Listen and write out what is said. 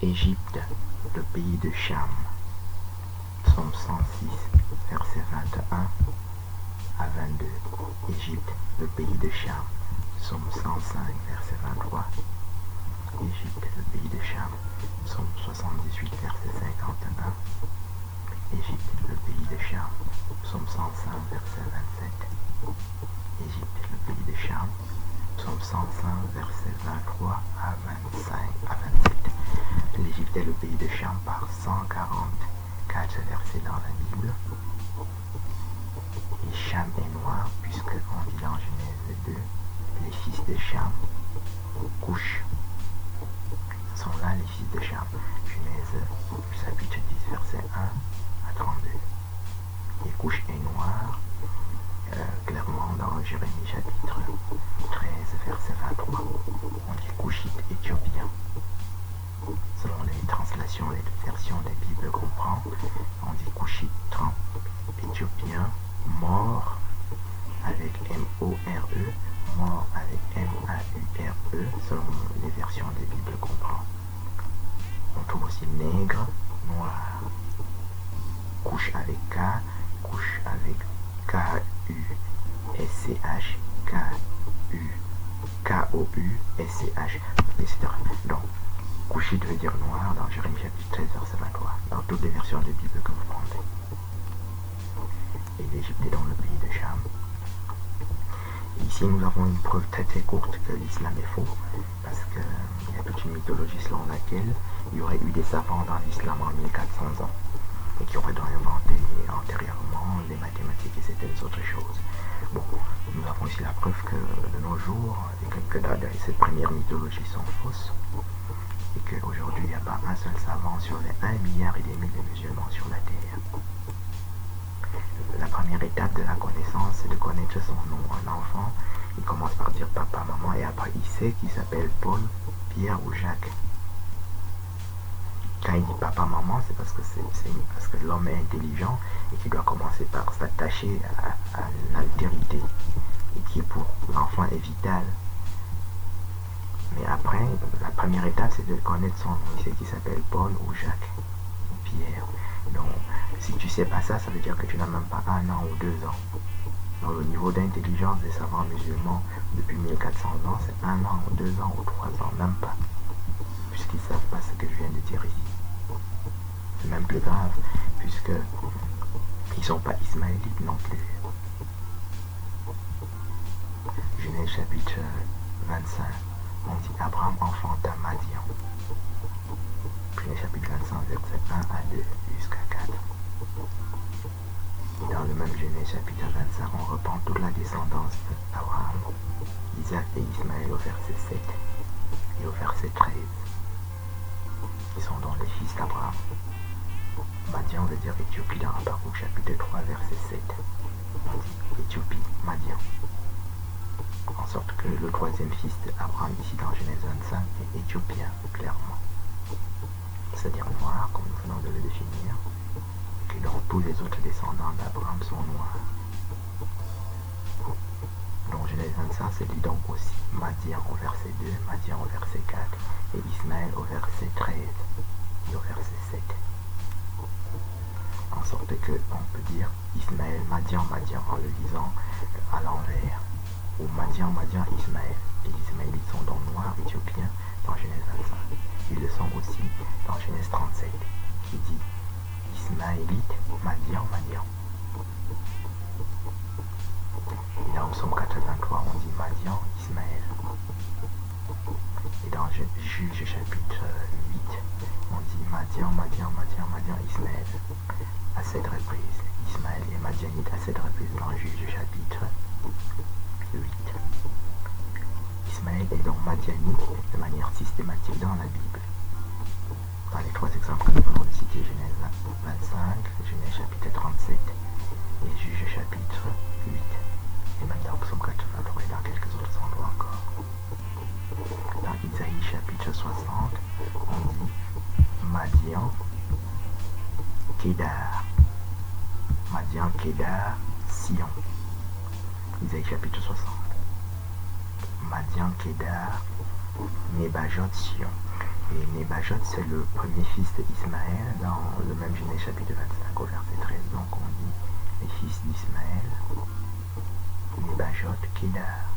Égypte, le pays de Cham. Psaume 106, versets 21 à 22. Égypte, le pays de Cham. Psaume 105, verset 23. Égypte, le pays de Cham. Psaume 78, verset 51. Égypte, le pays de Cham. Psaume 105, verset 27. Égypte, le pays de Cham. Psaume 105, verset 23 à 27. L'Égypte est le pays de Cham par 144 versets dans la Bible. Et Cham est noir, puisque on dit dans Genèse 2, les fils de Cham, Couche, sont là les fils de Cham. Genèse chapitre 10, verset 1 à 32. Et Couche est noir, clairement dans Jérémie chapitre 13, verset 23. On dit Couchite éthiopien. Selon les translations, les versions des Bibles qu'on prend, on dit Couchite éthiopien, mort avec M-O-R-E, mort avec M-A-U-R-E, selon les versions des Bibles qu'on prend. On trouve aussi nègre, noir, couche avec K, couche avec K-U-S-C-H, K-U-K-O-U-S-C-H, etc. Donc, Couchite veut dire noir dans Jérémie chapitre 13, verset 23, dans toutes les versions de Bible que vous prendrez. Et l'Égypte est dans le pays de Cham. Et ici, nous avons une preuve très très courte que l'islam est faux, parce qu'il y a toute une mythologie selon laquelle il y aurait eu des savants dans l'islam en 1400 ans, et qui auraient inventé antérieurement les mathématiques et certaines autres choses. Bon, nous avons ici la preuve que de nos jours, que ces premières mythologies sont fausses, et qu'aujourd'hui, il n'y a pas un seul savant sur les 1,5 milliard de musulmans sur la Terre. La première étape de la connaissance, c'est de connaître son nom. Un enfant, il commence par dire papa, maman, et après il sait qu'il s'appelle Paul, Pierre ou Jacques. Quand il dit papa, maman, c'est parce que l'homme est intelligent et qu'il doit commencer par s'attacher à l'altérité, et qui pour l'enfant est vital. Mais après, la première étape, c'est de connaître son nom. Il sait qu'il s'appelle Paul ou Jacques ou Pierre. Donc, si tu ne sais pas ça, ça veut dire que tu n'as même pas 1 an ou 2 ans. Donc, le niveau d'intelligence des savants musulmans depuis 1400 ans, c'est 1 an ou 2 ans ou 3 ans, même pas. Puisqu'ils ne savent pas ce que je viens de dire ici. C'est même plus grave, puisqu'ils ne sont pas ismaélites non plus. Genèse chapitre 25. On dit Abraham enfanta Madian. Genèse chapitre 25, verset 1 à 2 jusqu'à 4. Dans le même Genèse chapitre 25, on reprend toute la descendance d'Abraham, Isaac et Ismaël au verset 7 et au verset 13. Ils sont donc les fils d'Abraham. Madian veut dire Éthiopie dans Habakkuk chapitre 3, verset 7. On dit Éthiopie, Madian. En sorte que le troisième fils d'Abraham, ici dans Genèse 25, est éthiopien, clairement. C'est-à-dire noir, comme nous venons de le définir, et que donc tous les autres descendants d'Abraham sont noirs. Donc Genèse 25 se lit donc aussi Madian au verset 2, Madian au verset 4, et Ismaël au verset 13 et au verset 7. En sorte que on peut dire Ismaël, Madian, Madian en le lisant à l'envers. Ou Madian, Madian, Ismaël. Les Ismaélites sont donc noirs, éthiopiens, dans Genèse 25. Ils le sont aussi dans Genèse 37, qui dit Ismaélite, Madian, Madian. Et dans Psaume 83, on dit Madian, Ismaël. Et dans Juge chapitre 8, on dit Madian, Madian, Madian, Madian, Ismaël. À 7 reprises. Ismaël et Madianite à 7 reprises dans Juge chapitre 8. Ismaël est donc madianite de manière systématique dans la Bible. Dans les 3 exemples que nous venons de citer, Genèse 25, Genèse chapitre 37 et Juge chapitre 8. Et même dans Psaume 83 et dans quelques autres endroits encore. Dans Isaïe chapitre 60, on dit Madian, Kédar. Madian, Kédar, Sion. Isaïe chapitre 60. Madian, Kédar, Nebajot, Sion. Et Nebajot, c'est le premier fils d'Ismaël dans le même Genèse chapitre 25 au verset 13. Donc on dit les fils d'Ismaël, Nebajot, Kedar.